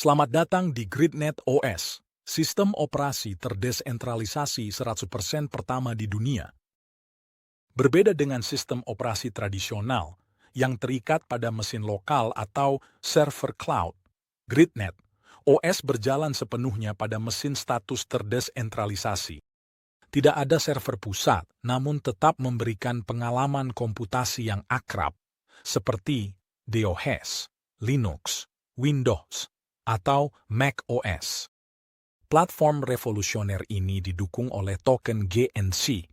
Selamat datang di GridNet OS, sistem operasi terdesentralisasi 100% pertama di dunia. Berbeda dengan sistem operasi tradisional yang terikat pada mesin lokal atau server cloud, GridNet OS berjalan sepenuhnya pada mesin status terdesentralisasi. Tidak ada server pusat, namun tetap memberikan pengalaman komputasi yang akrab, seperti DOS, Linux, Windows, atau Mac OS. Platform revolusioner ini didukung oleh token GNC,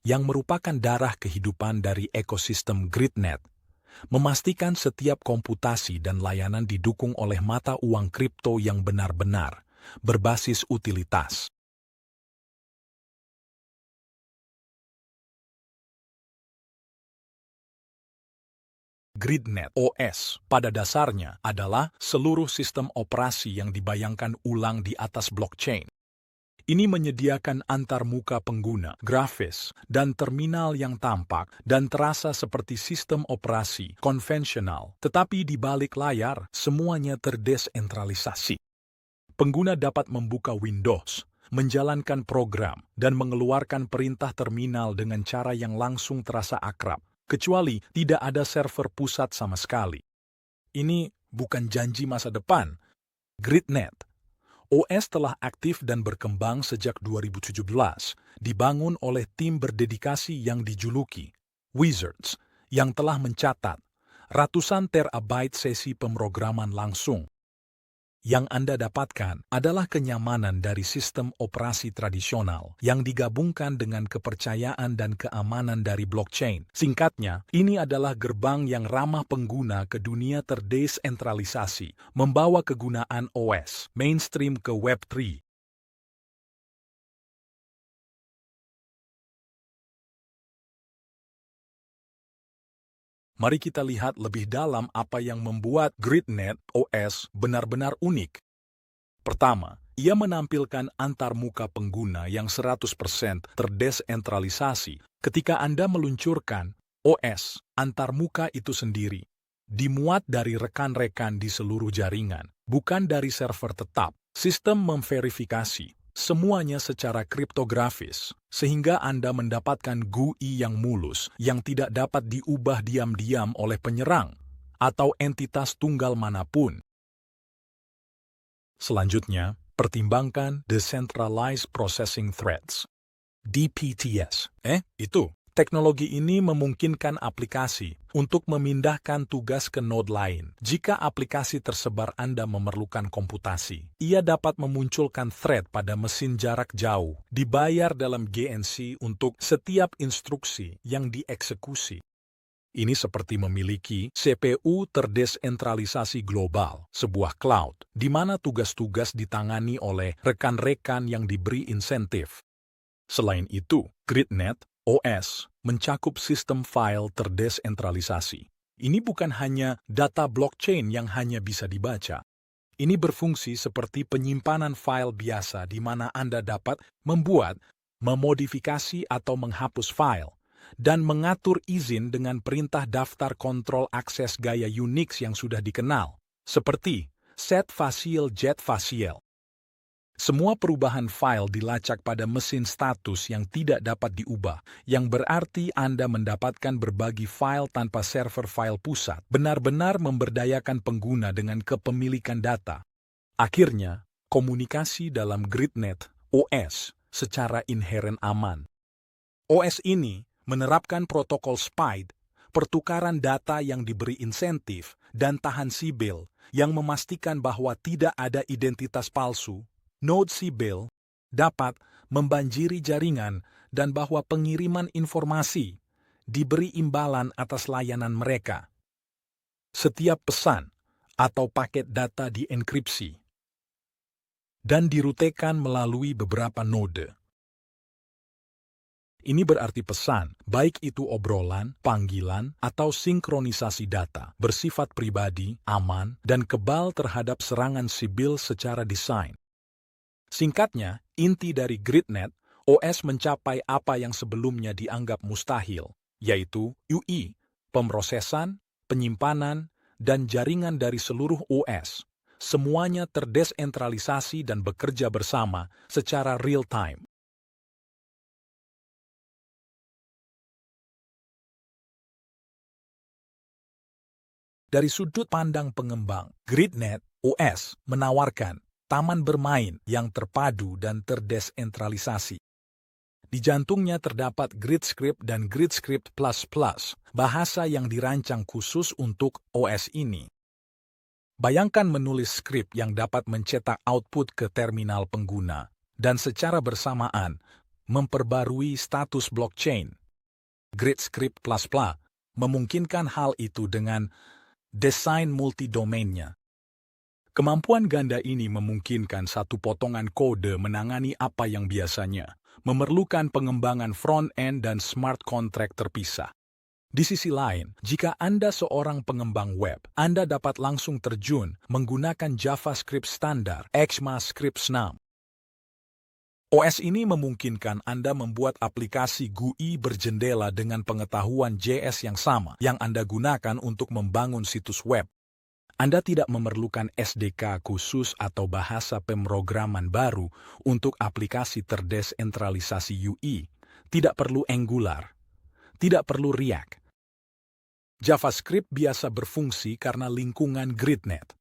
yang merupakan darah kehidupan dari ekosistem GridNet, memastikan setiap komputasi dan layanan didukung oleh mata uang kripto yang benar-benar berbasis utilitas. GridNet OS pada dasarnya adalah seluruh sistem operasi yang dibayangkan ulang di atas blockchain. Ini menyediakan antarmuka pengguna, grafis, dan terminal yang tampak dan terasa seperti sistem operasi konvensional, tetapi di balik layar semuanya terdesentralisasi. Pengguna dapat membuka Windows, menjalankan program, dan mengeluarkan perintah terminal dengan cara yang langsung terasa akrab, kecuali tidak ada server pusat sama sekali. Ini bukan janji masa depan. GridNet OS telah aktif dan berkembang sejak 2017, dibangun oleh tim berdedikasi yang dijuluki Wizards, yang telah mencatat ratusan terabyte sesi pemrograman langsung. Yang Anda dapatkan adalah kenyamanan dari sistem operasi tradisional yang digabungkan dengan kepercayaan dan keamanan dari blockchain. Singkatnya, ini adalah gerbang yang ramah pengguna ke dunia terdesentralisasi, membawa kegunaan OS mainstream ke Web3. Mari kita lihat lebih dalam apa yang membuat GridNet OS benar-benar unik. Pertama, ia menampilkan antarmuka pengguna yang 100% terdesentralisasi ketika Anda meluncurkan OS antarmuka itu sendiri. Dimuat dari rekan-rekan di seluruh jaringan, bukan dari server tetap. Sistem memverifikasi semuanya secara kriptografis, sehingga Anda mendapatkan GUI yang mulus yang tidak dapat diubah diam-diam oleh penyerang atau entitas tunggal manapun. Selanjutnya, pertimbangkan Decentralized Processing Threads, DPTS. Itu. Teknologi ini memungkinkan aplikasi untuk memindahkan tugas ke node lain. Jika aplikasi tersebar Anda memerlukan komputasi, ia dapat memunculkan thread pada mesin jarak jauh, dibayar dalam GNC untuk setiap instruksi yang dieksekusi. Ini seperti memiliki CPU terdesentralisasi global, sebuah cloud, di mana tugas-tugas ditangani oleh rekan-rekan yang diberi insentif. Selain itu, GridNet OS mencakup sistem file terdesentralisasi. Ini bukan hanya data blockchain yang hanya bisa dibaca. Ini berfungsi seperti penyimpanan file biasa di mana Anda dapat membuat, memodifikasi atau menghapus file, dan mengatur izin dengan perintah daftar kontrol akses gaya Unix yang sudah dikenal, seperti set facial get facial. Semua perubahan file dilacak pada mesin status yang tidak dapat diubah, yang berarti Anda mendapatkan berbagi file tanpa server file pusat, benar-benar memberdayakan pengguna dengan kepemilikan data. Akhirnya, komunikasi dalam GridNet OS secara inheren aman. OS ini menerapkan protokol SPIDE, pertukaran data yang diberi insentif, dan tahan sibil, yang memastikan bahwa tidak ada identitas palsu. Node sibil dapat membanjiri jaringan dan bahwa pengiriman informasi diberi imbalan atas layanan mereka. Setiap pesan atau paket data dienkripsi dan dirutekan melalui beberapa node. Ini berarti pesan, baik itu obrolan, panggilan, atau sinkronisasi data, bersifat pribadi, aman, dan kebal terhadap serangan sibil secara desain. Singkatnya, inti dari GridNet OS mencapai apa yang sebelumnya dianggap mustahil, yaitu UI, pemrosesan, penyimpanan, dan jaringan dari seluruh OS, semuanya terdesentralisasi dan bekerja bersama secara real-time. Dari sudut pandang pengembang, GridNet OS menawarkan taman bermain yang terpadu dan terdesentralisasi. Di jantungnya terdapat GridScript dan GridScript++, bahasa yang dirancang khusus untuk OS ini. Bayangkan menulis skrip yang dapat mencetak output ke terminal pengguna dan secara bersamaan memperbarui status blockchain. GridScript++ memungkinkan hal itu dengan desain multi-domainnya. Kemampuan ganda ini memungkinkan satu potongan kode menangani apa yang biasanya memerlukan pengembangan front-end dan smart contract terpisah. Di sisi lain, jika Anda seorang pengembang web, Anda dapat langsung terjun menggunakan JavaScript standar ECMAScript 6. OS ini memungkinkan Anda membuat aplikasi GUI berjendela dengan pengetahuan JS yang sama yang Anda gunakan untuk membangun situs web. Anda tidak memerlukan SDK khusus atau bahasa pemrograman baru untuk aplikasi terdesentralisasi UI. Tidak perlu Angular. Tidak perlu React. JavaScript biasa berfungsi karena lingkungan GridNet.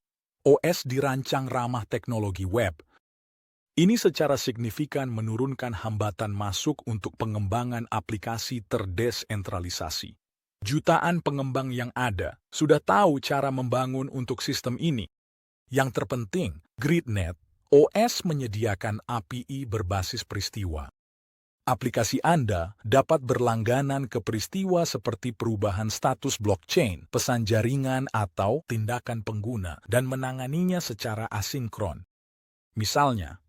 OS dirancang ramah teknologi web. Ini secara signifikan menurunkan hambatan masuk untuk pengembangan aplikasi terdesentralisasi. Jutaan pengembang yang ada sudah tahu cara membangun untuk sistem ini. Yang terpenting, GridNet OS menyediakan API berbasis peristiwa. Aplikasi Anda dapat berlangganan ke peristiwa seperti perubahan status blockchain, pesan jaringan, atau tindakan pengguna dan menanganinya secara asinkron. Misalnya,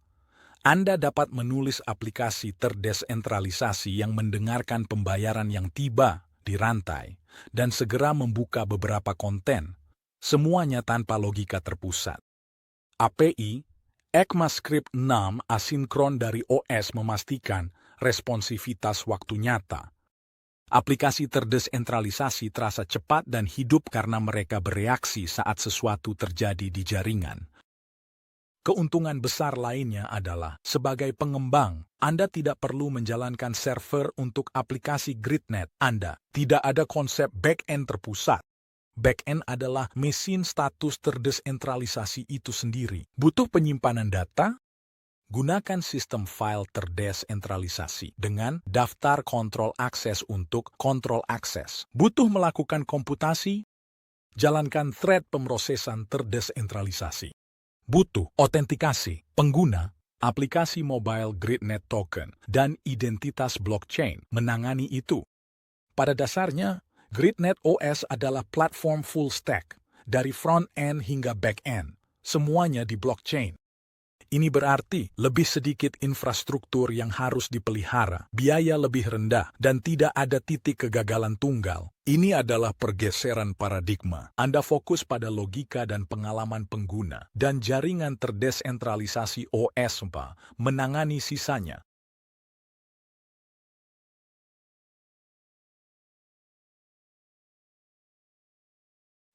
Anda dapat menulis aplikasi terdesentralisasi yang mendengarkan pembayaran yang tiba di rantai dan segera membuka beberapa konten, semuanya tanpa logika terpusat. API ECMAScript 6 asinkron dari OS memastikan responsivitas waktu nyata. Aplikasi terdesentralisasi terasa cepat dan hidup karena mereka bereaksi saat sesuatu terjadi di jaringan. Keuntungan besar lainnya adalah, sebagai pengembang, Anda tidak perlu menjalankan server untuk aplikasi GridNet Anda. Tidak ada konsep back-end terpusat. Back-end adalah mesin status terdesentralisasi itu sendiri. Butuh penyimpanan data? Gunakan sistem file terdesentralisasi dengan daftar kontrol akses untuk kontrol akses. Butuh melakukan komputasi? Jalankan thread pemrosesan terdesentralisasi. Butuh otentikasi pengguna, aplikasi mobile GridNet token, dan identitas blockchain menangani itu. Pada dasarnya, GridNet OS adalah platform full stack, dari front-end hingga back-end, semuanya di blockchain. Ini berarti lebih sedikit infrastruktur yang harus dipelihara, biaya lebih rendah, dan tidak ada titik kegagalan tunggal. Ini adalah pergeseran paradigma. Anda fokus pada logika dan pengalaman pengguna, dan jaringan terdesentralisasi OS menangani sisanya.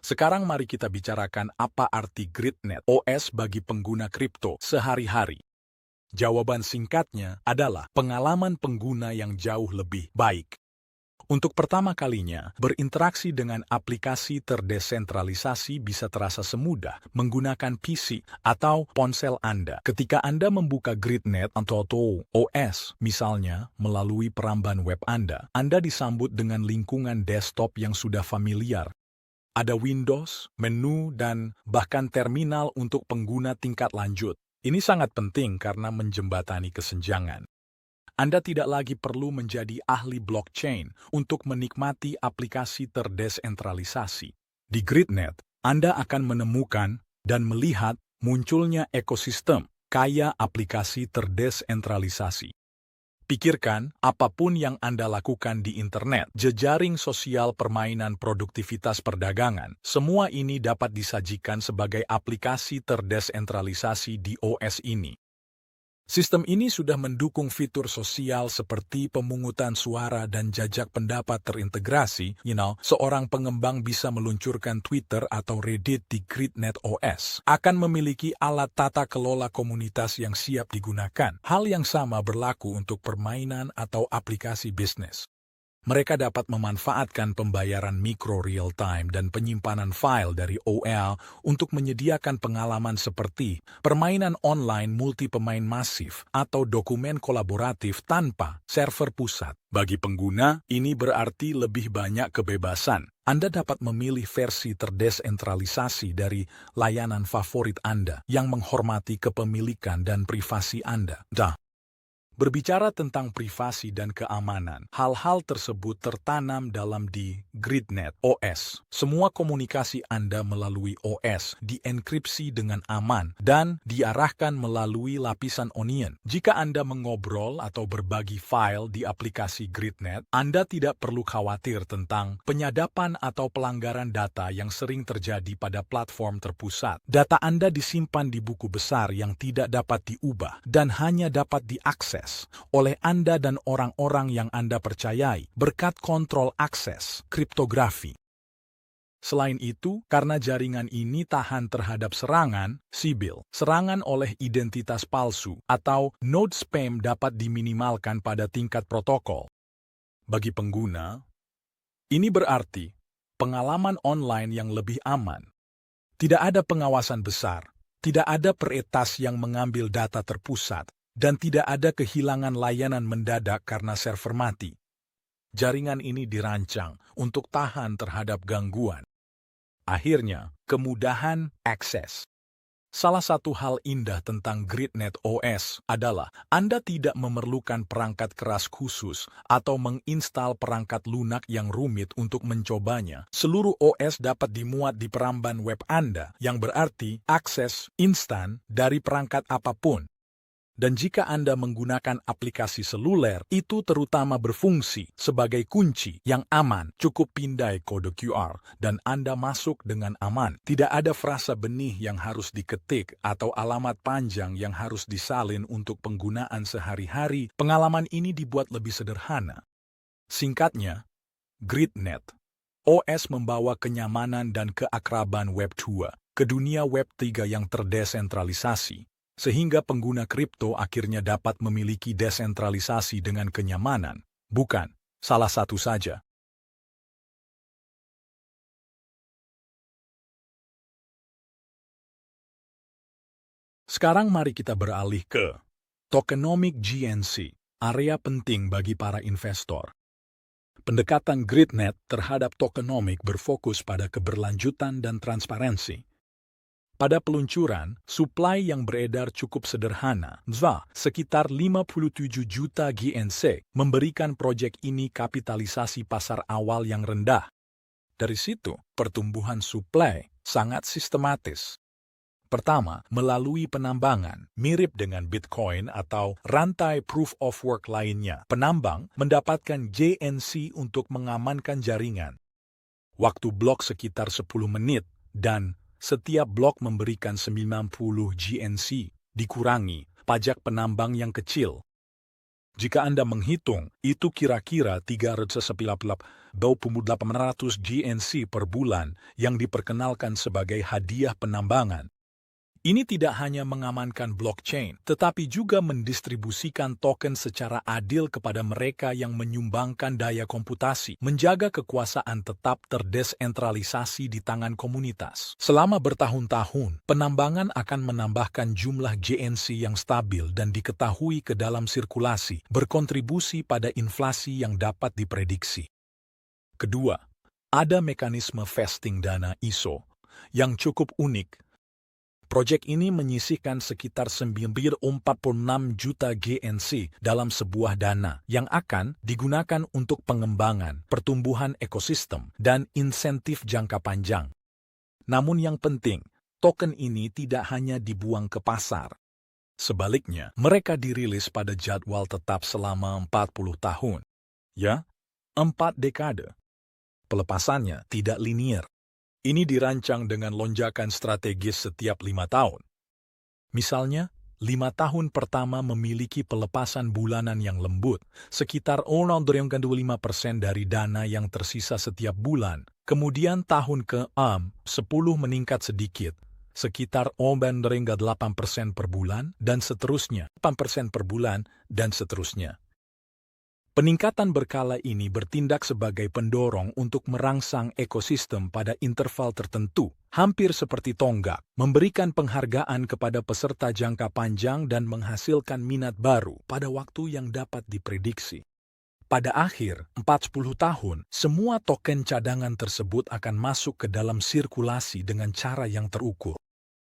Sekarang mari kita bicarakan apa arti GridNet OS bagi pengguna kripto sehari-hari. Jawaban singkatnya adalah pengalaman pengguna yang jauh lebih baik. Untuk pertama kalinya, berinteraksi dengan aplikasi terdesentralisasi bisa terasa semudah menggunakan PC atau ponsel Anda. Ketika Anda membuka GridNet atau OS, misalnya melalui peramban web Anda disambut dengan lingkungan desktop yang sudah familiar. Ada Windows, menu, dan bahkan terminal untuk pengguna tingkat lanjut. Ini sangat penting karena menjembatani kesenjangan. Anda tidak lagi perlu menjadi ahli blockchain untuk menikmati aplikasi terdesentralisasi. Di GridNet, Anda akan menemukan dan melihat munculnya ekosistem kaya aplikasi terdesentralisasi. Pikirkan, apapun yang Anda lakukan di internet, jejaring sosial, permainan, produktivitas perdagangan, semua ini dapat disajikan sebagai aplikasi terdesentralisasi di OS ini. Sistem ini sudah mendukung fitur sosial seperti pemungutan suara dan jajak pendapat terintegrasi. Seorang pengembang bisa meluncurkan Twitter atau Reddit di GridNet OS. Akan memiliki alat tata kelola komunitas yang siap digunakan. Hal yang sama berlaku untuk permainan atau aplikasi bisnis. Mereka dapat memanfaatkan pembayaran mikro real-time dan penyimpanan file dari OL untuk menyediakan pengalaman seperti permainan online multi-pemain masif atau dokumen kolaboratif tanpa server pusat. Bagi pengguna, ini berarti lebih banyak kebebasan. Anda dapat memilih versi terdesentralisasi dari layanan favorit Anda yang menghormati kepemilikan dan privasi Anda. Berbicara tentang privasi dan keamanan, hal-hal tersebut tertanam dalam di GridNet OS. Semua komunikasi Anda melalui OS dienkripsi dengan aman dan diarahkan melalui lapisan onion. Jika Anda mengobrol atau berbagi file di aplikasi GridNet, Anda tidak perlu khawatir tentang penyadapan atau pelanggaran data yang sering terjadi pada platform terpusat. Data Anda disimpan di buku besar yang tidak dapat diubah dan hanya dapat diakses oleh Anda dan orang-orang yang Anda percayai berkat kontrol akses kriptografi. Selain itu, karena jaringan ini tahan terhadap serangan sibil, serangan oleh identitas palsu atau node spam dapat diminimalkan pada tingkat protokol. Bagi pengguna, ini berarti pengalaman online yang lebih aman. Tidak ada pengawasan besar, tidak ada peretas yang mengambil data terpusat, dan tidak ada kehilangan layanan mendadak karena server mati. Jaringan ini dirancang untuk tahan terhadap gangguan. Akhirnya, kemudahan akses. Salah satu hal indah tentang GridNet OS adalah Anda tidak memerlukan perangkat keras khusus atau menginstal perangkat lunak yang rumit untuk mencobanya. Seluruh OS dapat dimuat di peramban web Anda, yang berarti akses instan dari perangkat apapun. Dan jika Anda menggunakan aplikasi seluler, itu terutama berfungsi sebagai kunci yang aman. Cukup pindai kode QR dan Anda masuk dengan aman. Tidak ada frasa benih yang harus diketik atau alamat panjang yang harus disalin untuk penggunaan sehari-hari. Pengalaman ini dibuat lebih sederhana. Singkatnya, GridNet OS membawa kenyamanan dan keakraban Web 2 ke dunia Web 3 yang terdesentralisasi, sehingga pengguna kripto akhirnya dapat memiliki desentralisasi dengan kenyamanan, bukan salah satu saja. Sekarang mari kita beralih ke tokenomic GNC, area penting bagi para investor. Pendekatan GridNet terhadap tokenomic berfokus pada keberlanjutan dan transparansi. Pada peluncuran, suplai yang beredar cukup sederhana, sekitar 57 juta GNC, memberikan proyek ini kapitalisasi pasar awal yang rendah. Dari situ, pertumbuhan suplai sangat sistematis. Pertama, melalui penambangan, mirip dengan Bitcoin atau rantai proof of work lainnya. Penambang mendapatkan GNC untuk mengamankan jaringan. Waktu blok sekitar 10 menit dan setiap blok memberikan 90 GNC, dikurangi pajak penambang yang kecil. Jika Anda menghitung, itu kira-kira 398 GNC per bulan yang diperkenalkan sebagai hadiah penambangan. Ini tidak hanya mengamankan blockchain, tetapi juga mendistribusikan token secara adil kepada mereka yang menyumbangkan daya komputasi, menjaga kekuasaan tetap terdesentralisasi di tangan komunitas. Selama bertahun-tahun, penambangan akan menambahkan jumlah GNC yang stabil dan diketahui ke dalam sirkulasi, berkontribusi pada inflasi yang dapat diprediksi. Kedua, ada mekanisme vesting dana ISO yang cukup unik. Proyek ini menyisihkan sekitar 946 juta GNC dalam sebuah dana yang akan digunakan untuk pengembangan, pertumbuhan ekosistem, dan insentif jangka panjang. Namun yang penting, token ini tidak hanya dibuang ke pasar. Sebaliknya, mereka dirilis pada jadwal tetap selama 40 tahun. 4 dekade. Pelepasannya tidak linier. Ini dirancang dengan lonjakan strategis setiap 5 tahun. Misalnya, 5 tahun pertama memiliki pelepasan bulanan yang lembut, sekitar 0,25% dari dana yang tersisa setiap bulan. Kemudian tahun ke-10 meningkat sedikit, sekitar 0,8% per bulan, dan seterusnya, 8% per bulan, dan seterusnya. Peningkatan berkala ini bertindak sebagai pendorong untuk merangsang ekosistem pada interval tertentu, hampir seperti tonggak, memberikan penghargaan kepada peserta jangka panjang dan menghasilkan minat baru pada waktu yang dapat diprediksi. Pada akhir 40 tahun, semua token cadangan tersebut akan masuk ke dalam sirkulasi dengan cara yang terukur.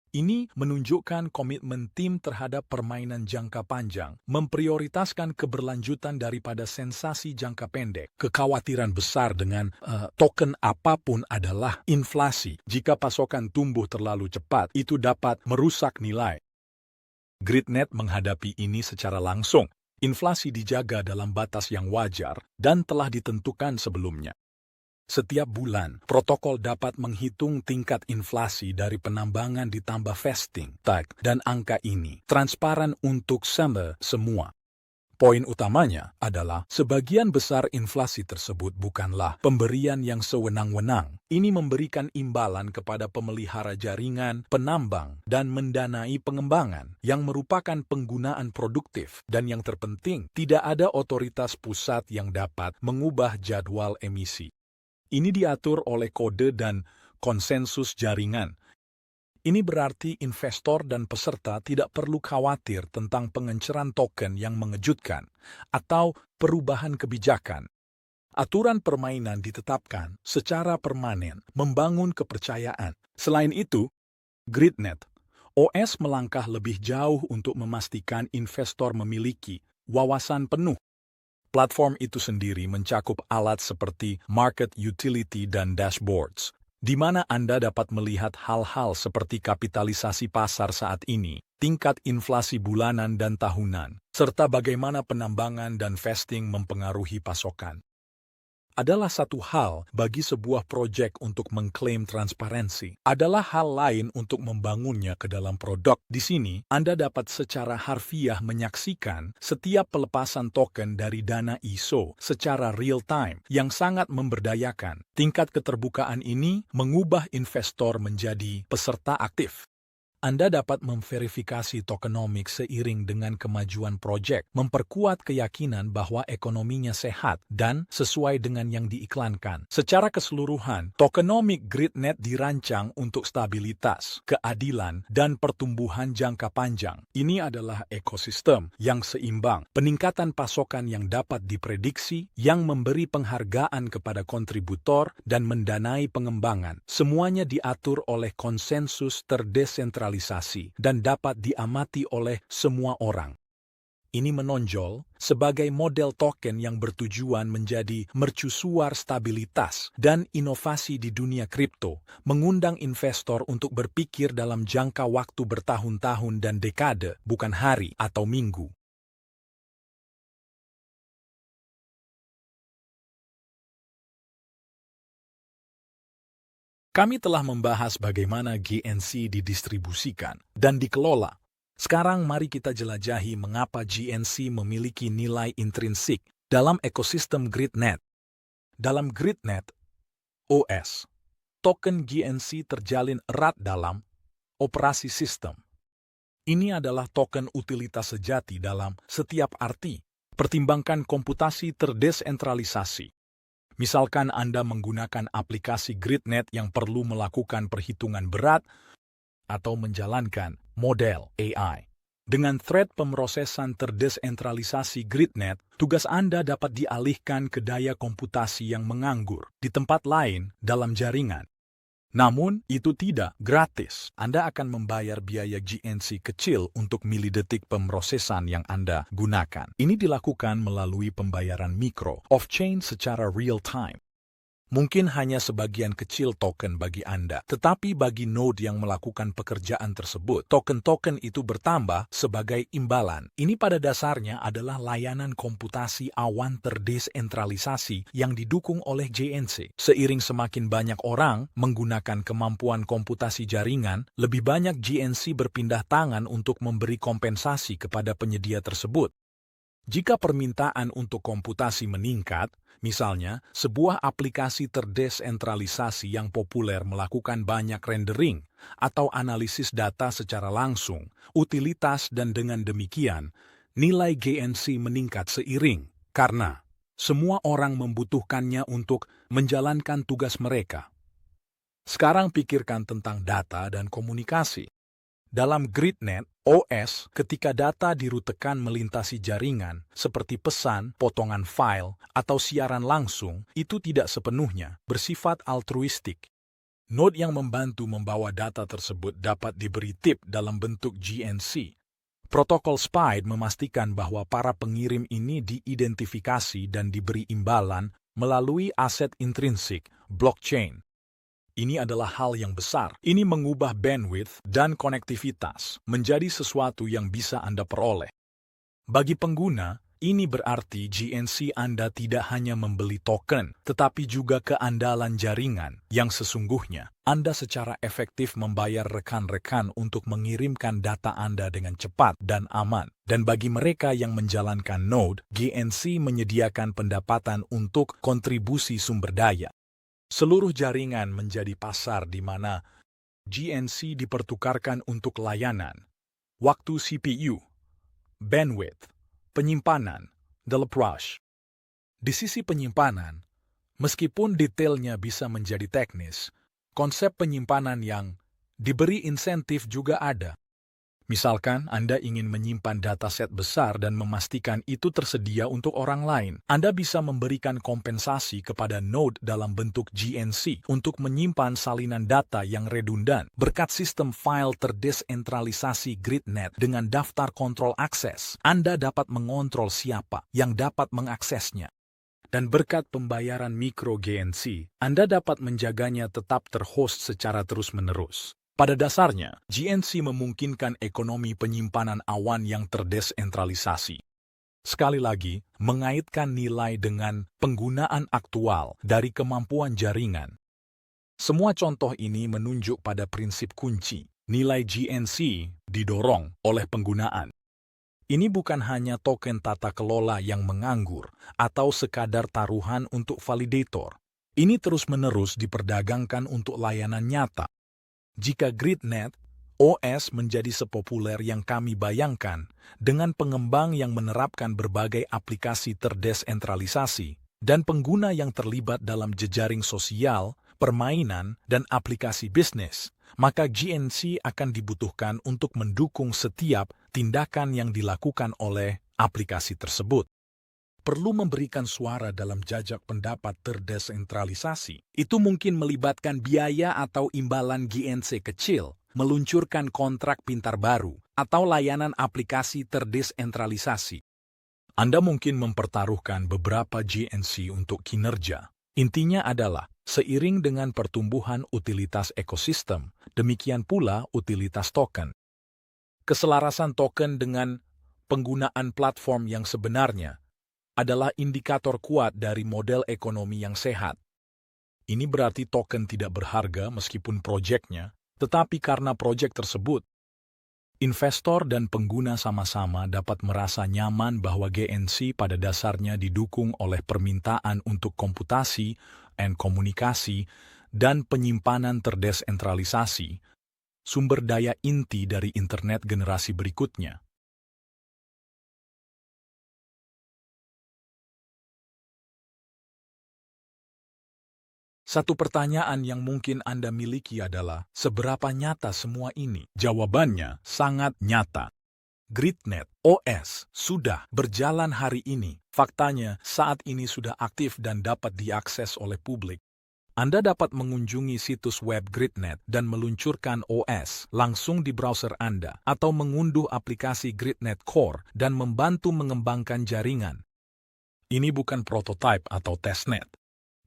Ini menunjukkan komitmen tim terhadap permainan jangka panjang, memprioritaskan keberlanjutan daripada sensasi jangka pendek. Kekhawatiran besar dengan token apapun adalah inflasi. Jika pasokan tumbuh terlalu cepat, itu dapat merusak nilai. GridNet menghadapi ini secara langsung. Inflasi dijaga dalam batas yang wajar dan telah ditentukan sebelumnya. Setiap bulan, protokol dapat menghitung tingkat inflasi dari penambangan ditambah vesting, tag, dan angka ini transparan untuk semua. Poin utamanya adalah sebagian besar inflasi tersebut bukanlah pemberian yang sewenang-wenang. Ini memberikan imbalan kepada pemelihara jaringan, penambang, dan mendanai pengembangan yang merupakan penggunaan produktif. Dan yang terpenting, tidak ada otoritas pusat yang dapat mengubah jadwal emisi. Ini diatur oleh kode dan konsensus jaringan. Ini berarti investor dan peserta tidak perlu khawatir tentang pengenceran token yang mengejutkan atau perubahan kebijakan. Aturan permainan ditetapkan secara permanen, membangun kepercayaan. Selain itu, GridNet OS melangkah lebih jauh untuk memastikan investor memiliki wawasan penuh. Platform itu sendiri mencakup alat seperti market utility dan dashboards, di mana Anda dapat melihat hal-hal seperti kapitalisasi pasar saat ini, tingkat inflasi bulanan dan tahunan, serta bagaimana penambangan dan vesting mempengaruhi pasokan. Adalah satu hal bagi sebuah proyek untuk mengklaim transparansi. Adalah hal lain untuk membangunnya ke dalam produk. Di sini, Anda dapat secara harfiah menyaksikan setiap pelepasan token dari dana ISO secara real-time yang sangat memberdayakan. Tingkat keterbukaan ini mengubah investor menjadi peserta aktif. Anda dapat memverifikasi tokenomik seiring dengan kemajuan proyek, memperkuat keyakinan bahwa ekonominya sehat dan sesuai dengan yang diiklankan. Secara keseluruhan, tokenomik GridNet dirancang untuk stabilitas, keadilan, dan pertumbuhan jangka panjang. Ini adalah ekosistem yang seimbang, peningkatan pasokan yang dapat diprediksi, yang memberi penghargaan kepada kontributor dan mendanai pengembangan. Semuanya diatur oleh konsensus terdesentralisasi dan dapat diamati oleh semua orang. Ini menonjol sebagai model token yang bertujuan menjadi mercusuar stabilitas dan inovasi di dunia kripto, mengundang investor untuk berpikir dalam jangka waktu bertahun-tahun dan dekade, bukan hari atau minggu. Kami telah membahas bagaimana GNC didistribusikan dan dikelola. Sekarang mari kita jelajahi mengapa GNC memiliki nilai intrinsik dalam ekosistem GridNet. Dalam GridNet OS, token GNC terjalin erat dalam operasi sistem. Ini adalah token utilitas sejati dalam setiap arti. Pertimbangkan komputasi terdesentralisasi. Misalkan Anda menggunakan aplikasi GridNet yang perlu melakukan perhitungan berat atau menjalankan model AI. Dengan thread pemrosesan terdesentralisasi GridNet, tugas Anda dapat dialihkan ke daya komputasi yang menganggur di tempat lain dalam jaringan. Namun, itu tidak gratis. Anda akan membayar biaya GNC kecil untuk milidetik pemrosesan yang Anda gunakan. Ini dilakukan melalui pembayaran mikro, off-chain secara real-time. Mungkin hanya sebagian kecil token bagi Anda, tetapi bagi node yang melakukan pekerjaan tersebut, token-token itu bertambah sebagai imbalan. Ini pada dasarnya adalah layanan komputasi awan terdesentralisasi yang didukung oleh JNC. Seiring semakin banyak orang menggunakan kemampuan komputasi jaringan, lebih banyak JNC berpindah tangan untuk memberi kompensasi kepada penyedia tersebut. Jika permintaan untuk komputasi meningkat, misalnya sebuah aplikasi terdesentralisasi yang populer melakukan banyak rendering atau analisis data secara langsung, utilitas dan dengan demikian, nilai GNC meningkat seiring karena semua orang membutuhkannya untuk menjalankan tugas mereka. Sekarang pikirkan tentang data dan komunikasi. Dalam GridNet OS, ketika data dirutekan melintasi jaringan, seperti pesan, potongan file, atau siaran langsung, itu tidak sepenuhnya bersifat altruistik. Node yang membantu membawa data tersebut dapat diberi tip dalam bentuk GNC. Protokol SPIDE memastikan bahwa para pengirim ini diidentifikasi dan diberi imbalan melalui aset intrinsik, blockchain. Ini adalah hal yang besar. Ini mengubah bandwidth dan konektivitas menjadi sesuatu yang bisa Anda peroleh. Bagi pengguna, ini berarti GNC Anda tidak hanya membeli token, tetapi juga keandalan jaringan yang sesungguhnya. Anda secara efektif membayar rekan-rekan untuk mengirimkan data Anda dengan cepat dan aman. Dan bagi mereka yang menjalankan node, GNC menyediakan pendapatan untuk kontribusi sumber daya. Seluruh jaringan menjadi pasar di mana GNC dipertukarkan untuk layanan, waktu CPU, bandwidth, penyimpanan, delep rush. Di sisi penyimpanan, meskipun detailnya bisa menjadi teknis, konsep penyimpanan yang diberi insentif juga ada. Misalkan Anda ingin menyimpan dataset besar dan memastikan itu tersedia untuk orang lain. Anda bisa memberikan kompensasi kepada node dalam bentuk GNC untuk menyimpan salinan data yang redundan. Berkat sistem file terdesentralisasi GridNet dengan daftar kontrol akses, Anda dapat mengontrol siapa yang dapat mengaksesnya. Dan berkat pembayaran mikro GNC, Anda dapat menjaganya tetap terhost secara terus-menerus. Pada dasarnya, GNC memungkinkan ekonomi penyimpanan awan yang terdesentralisasi. Sekali lagi, mengaitkan nilai dengan penggunaan aktual dari kemampuan jaringan. Semua contoh ini menunjuk pada prinsip kunci, nilai GNC didorong oleh penggunaan. Ini bukan hanya token tata kelola yang menganggur atau sekadar taruhan untuk validator. Ini terus-menerus diperdagangkan untuk layanan nyata. Jika GridNet OS menjadi sepopuler yang kami bayangkan, dengan pengembang yang menerapkan berbagai aplikasi terdesentralisasi dan pengguna yang terlibat dalam jejaring sosial, permainan, dan aplikasi bisnis, maka GNC akan dibutuhkan untuk mendukung setiap tindakan yang dilakukan oleh aplikasi tersebut. Perlu memberikan suara dalam jajak pendapat terdesentralisasi. Itu mungkin melibatkan biaya atau imbalan GNC kecil, meluncurkan kontrak pintar baru, atau layanan aplikasi terdesentralisasi. Anda mungkin mempertaruhkan beberapa GNC untuk kinerja. Intinya adalah, seiring dengan pertumbuhan utilitas ekosistem, demikian pula utilitas token. Keselarasan token dengan penggunaan platform yang sebenarnya adalah indikator kuat dari model ekonomi yang sehat. Ini berarti token tidak berharga meskipun proyeknya, tetapi karena proyek tersebut, investor dan pengguna sama-sama dapat merasa nyaman bahwa GNC pada dasarnya didukung oleh permintaan untuk komputasi dan komunikasi dan penyimpanan terdesentralisasi, sumber daya inti dari internet generasi berikutnya. Satu pertanyaan yang mungkin Anda miliki adalah, seberapa nyata semua ini? Jawabannya sangat nyata. GridNet OS sudah berjalan hari ini. Faktanya, saat ini sudah aktif dan dapat diakses oleh publik. Anda dapat mengunjungi situs web GridNet dan meluncurkan OS langsung di browser Anda, atau mengunduh aplikasi GridNet Core dan membantu mengembangkan jaringan. Ini bukan prototipe atau testnet.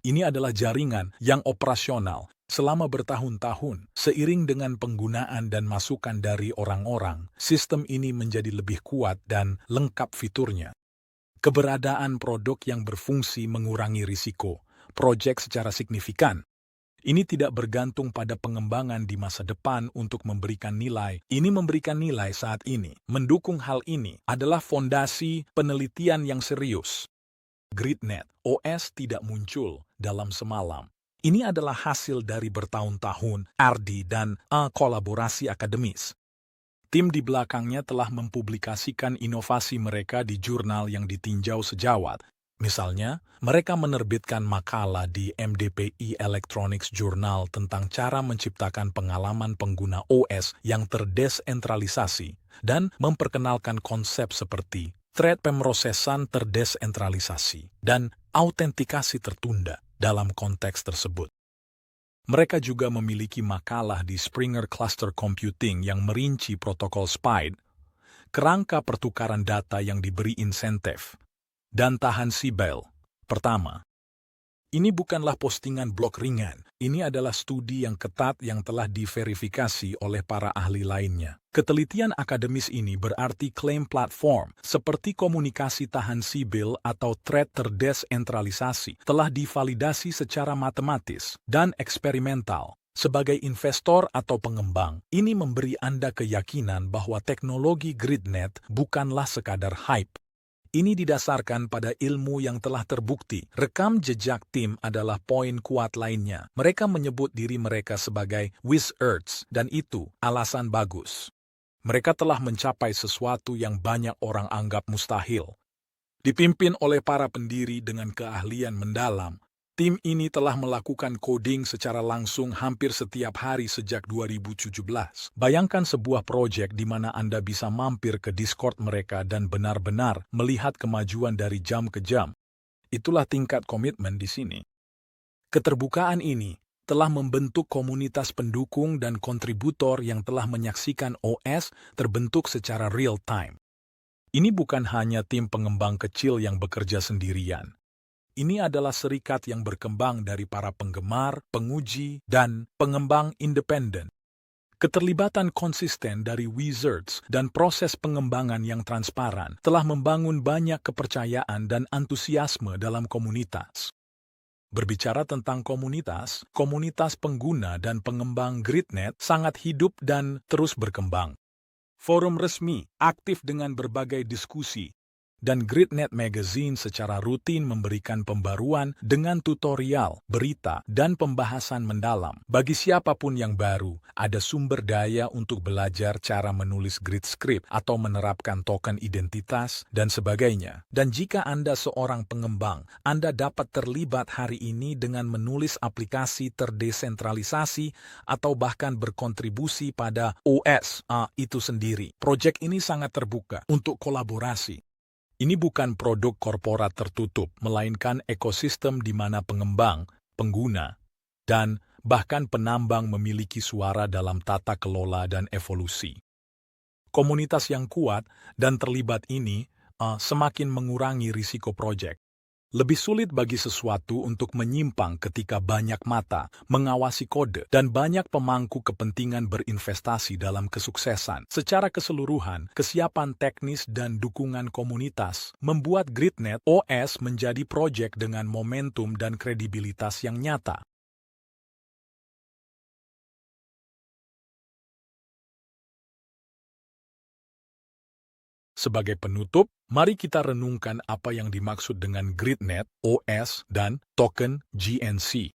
Ini adalah jaringan yang operasional selama bertahun-tahun. Seiring dengan penggunaan dan masukan dari orang-orang, sistem ini menjadi lebih kuat dan lengkap fiturnya. Keberadaan produk yang berfungsi mengurangi risiko proyek secara signifikan. Ini tidak bergantung pada pengembangan di masa depan untuk memberikan nilai. Ini memberikan nilai saat ini. Mendukung hal ini adalah fondasi penelitian yang serius. GridNet OS tidak muncul dalam semalam. Ini adalah hasil dari bertahun-tahun R&D dan kolaborasi akademis. Tim di belakangnya telah mempublikasikan inovasi mereka di jurnal yang ditinjau sejawat. Misalnya, mereka menerbitkan makalah di MDPI Electronics Journal tentang cara menciptakan pengalaman pengguna OS yang terdesentralisasi dan memperkenalkan konsep seperti thread pemrosesan terdesentralisasi dan autentikasi tertunda dalam konteks tersebut. Mereka juga memiliki makalah di Springer Cluster Computing yang merinci protokol SPIDE, kerangka pertukaran data yang diberi insentif, dan tahan Sibel. Pertama, ini bukanlah postingan blog ringan. Ini adalah studi yang ketat yang telah diverifikasi oleh para ahli lainnya. Ketelitian akademis ini berarti klaim platform, seperti komunikasi tahan Sibyl atau thread terdesentralisasi, telah divalidasi secara matematis dan eksperimental. Sebagai investor atau pengembang, ini memberi Anda keyakinan bahwa teknologi GridNet bukanlah sekadar hype. Ini didasarkan pada ilmu yang telah terbukti. Rekam jejak tim adalah poin kuat lainnya. Mereka menyebut diri mereka sebagai wizards, dan itu alasan bagus. Mereka telah mencapai sesuatu yang banyak orang anggap mustahil. Dipimpin oleh para pendiri dengan keahlian mendalam, tim ini telah melakukan coding secara langsung hampir setiap hari sejak 2017. Bayangkan sebuah proyek di mana Anda bisa mampir ke Discord mereka dan benar-benar melihat kemajuan dari jam ke jam. Itulah tingkat komitmen di sini. Keterbukaan ini telah membentuk komunitas pendukung dan kontributor yang telah menyaksikan OS terbentuk secara real-time. Ini bukan hanya tim pengembang kecil yang bekerja sendirian. Ini adalah serikat yang berkembang dari para penggemar, penguji, dan pengembang independen. Keterlibatan konsisten dari wizards dan proses pengembangan yang transparan telah membangun banyak kepercayaan dan antusiasme dalam komunitas. Berbicara tentang komunitas, komunitas pengguna dan pengembang GridNet sangat hidup dan terus berkembang. Forum resmi aktif dengan berbagai diskusi, dan GridNet Magazine secara rutin memberikan pembaruan dengan tutorial, berita, dan pembahasan mendalam. Bagi siapapun yang baru, ada sumber daya untuk belajar cara menulis grid script atau menerapkan token identitas, dan sebagainya. Dan jika Anda seorang pengembang, Anda dapat terlibat hari ini dengan menulis aplikasi terdesentralisasi atau bahkan berkontribusi pada OS itu sendiri. Proyek ini sangat terbuka untuk kolaborasi. Ini bukan produk korporat tertutup, melainkan ekosistem di mana pengembang, pengguna, dan bahkan penambang memiliki suara dalam tata kelola dan evolusi. Komunitas yang kuat dan terlibat ini semakin mengurangi risiko proyek. Lebih sulit bagi sesuatu untuk menyimpang ketika banyak mata mengawasi kode dan banyak pemangku kepentingan berinvestasi dalam kesuksesan. Secara keseluruhan, kesiapan teknis dan dukungan komunitas membuat GridNet OS menjadi proyek dengan momentum dan kredibilitas yang nyata. Sebagai penutup, mari kita renungkan apa yang dimaksud dengan GridNet, OS, dan token GNC.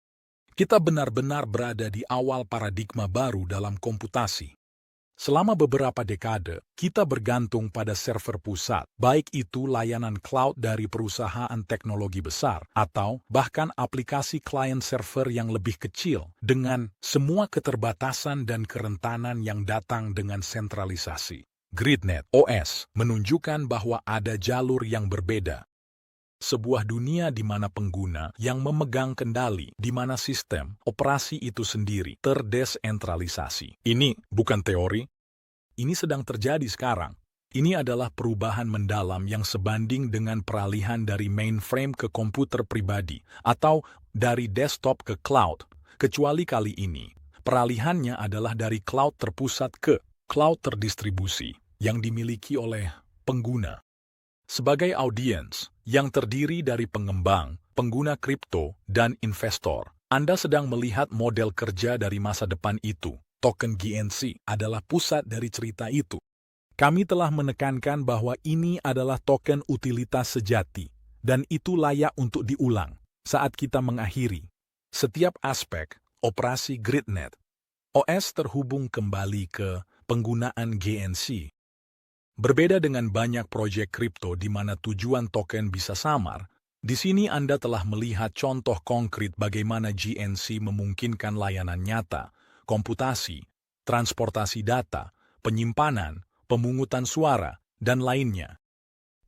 Kita benar-benar berada di awal paradigma baru dalam komputasi. Selama beberapa dekade, kita bergantung pada server pusat, baik itu layanan cloud dari perusahaan teknologi besar, atau bahkan aplikasi klien server yang lebih kecil, dengan semua keterbatasan dan kerentanan yang datang dengan sentralisasi. GridNet OS menunjukkan bahwa ada jalur yang berbeda. Sebuah dunia di mana pengguna yang memegang kendali, di mana sistem operasi itu sendiri terdesentralisasi. Ini bukan teori, ini sedang terjadi sekarang. Ini adalah perubahan mendalam yang sebanding dengan peralihan dari mainframe ke komputer pribadi atau dari desktop ke cloud, kecuali kali ini. Peralihannya adalah dari cloud terpusat ke cloud terdistribusi yang dimiliki oleh pengguna. Sebagai audiens yang terdiri dari pengembang, pengguna kripto, dan investor, Anda sedang melihat model kerja dari masa depan itu. Token GNC adalah pusat dari cerita itu. Kami telah menekankan bahwa ini adalah token utilitas sejati, dan itu layak untuk diulang saat kita mengakhiri setiap aspek operasi GridNet OS terhubung kembali ke penggunaan GNC. Berbeda dengan banyak proyek kripto di mana tujuan token bisa samar, di sini Anda telah melihat contoh konkret bagaimana GNC memungkinkan layanan nyata, komputasi, transportasi data, penyimpanan, pemungutan suara, dan lainnya.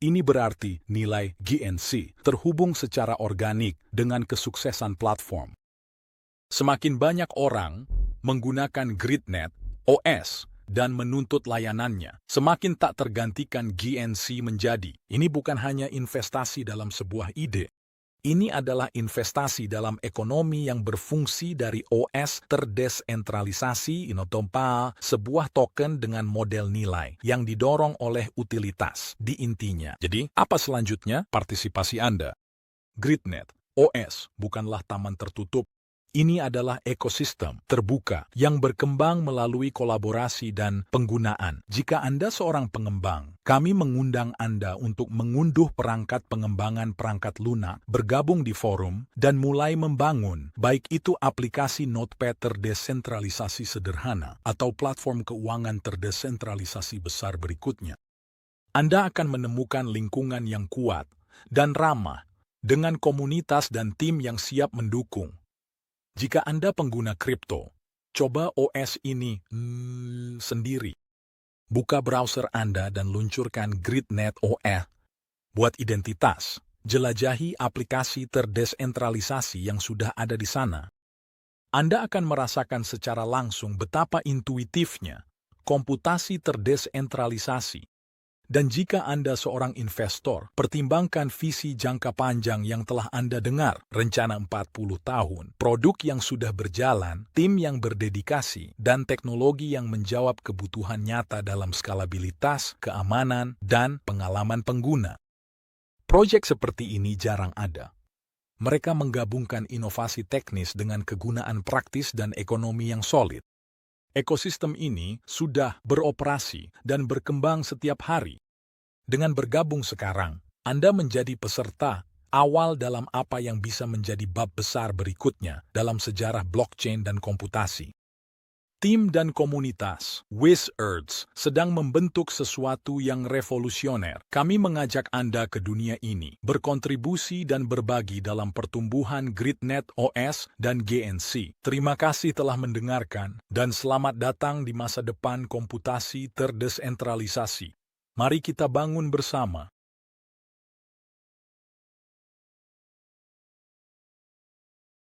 Ini berarti nilai GNC terhubung secara organik dengan kesuksesan platform. Semakin banyak orang menggunakan GridNet OS dan menuntut layanannya, semakin tak tergantikan GNC menjadi. Ini bukan hanya investasi dalam sebuah ide. Ini adalah investasi dalam ekonomi yang berfungsi dari OS terdesentralisasi inotompa, sebuah token dengan model nilai yang didorong oleh utilitas di intinya. Jadi, apa selanjutnya? Partisipasi Anda. GridNet OS bukanlah taman tertutup. Ini adalah ekosistem terbuka yang berkembang melalui kolaborasi dan penggunaan. Jika Anda seorang pengembang, kami mengundang Anda untuk mengunduh perangkat pengembangan perangkat lunak, bergabung di forum, dan mulai membangun, baik itu aplikasi Notepad terdesentralisasi sederhana atau platform keuangan terdesentralisasi besar berikutnya. Anda akan menemukan lingkungan yang kuat dan ramah dengan komunitas dan tim yang siap mendukung. Jika Anda pengguna kripto, coba OS ini sendiri. Buka browser Anda dan luncurkan GridNet OS. Buat identitas, jelajahi aplikasi terdesentralisasi yang sudah ada di sana. Anda akan merasakan secara langsung betapa intuitifnya komputasi terdesentralisasi. Dan jika Anda seorang investor, pertimbangkan visi jangka panjang yang telah Anda dengar, rencana 40 tahun, produk yang sudah berjalan, tim yang berdedikasi, dan teknologi yang menjawab kebutuhan nyata dalam skalabilitas, keamanan, dan pengalaman pengguna. Proyek seperti ini jarang ada. Mereka menggabungkan inovasi teknis dengan kegunaan praktis dan ekonomi yang solid. Ekosistem ini sudah beroperasi dan berkembang setiap hari. Dengan bergabung sekarang, Anda menjadi peserta awal dalam apa yang bisa menjadi bab besar berikutnya dalam sejarah blockchain dan komputasi. Tim dan komunitas Wizards sedang membentuk sesuatu yang revolusioner. Kami mengajak Anda ke dunia ini, berkontribusi dan berbagi dalam pertumbuhan GridNet OS dan GNC. Terima kasih telah mendengarkan, dan selamat datang di masa depan komputasi terdesentralisasi. Mari kita bangun bersama.